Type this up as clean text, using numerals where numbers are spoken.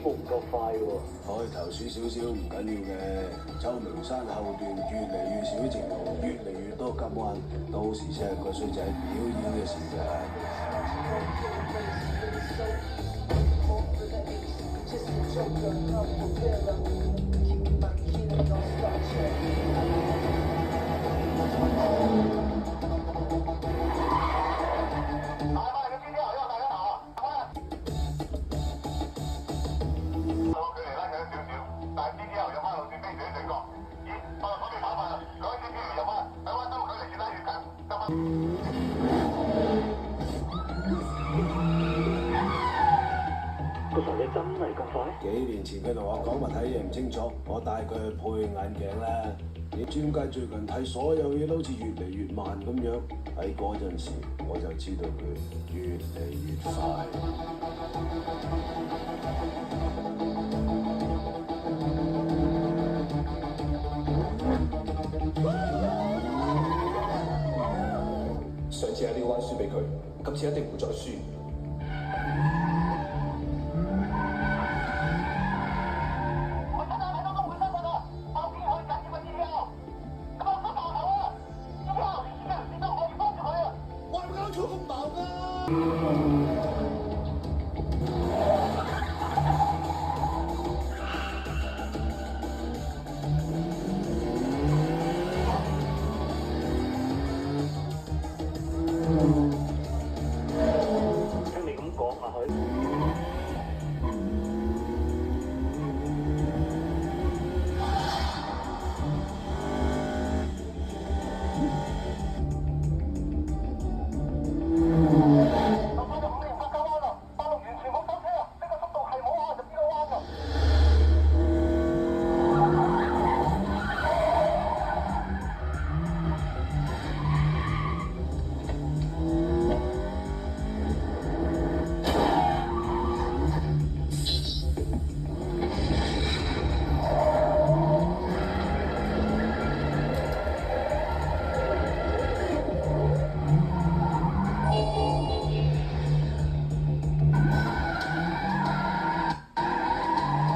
步唔夠快喎。開頭輸少少唔緊要嘅，秋名山後段越嚟越少直路，越嚟越多急彎，到時先係個衰仔表演嘅時間。個傻仔真係咁快？幾年前佢同我講話睇嘢唔清楚，我帶佢去配眼鏡啦。你點解最近睇所有嘢都好似越嚟越慢咁樣？喺嗰陣時我就知道佢越嚟越快。上次喺呢個彎輸俾佢，今次一定唔會再輸。我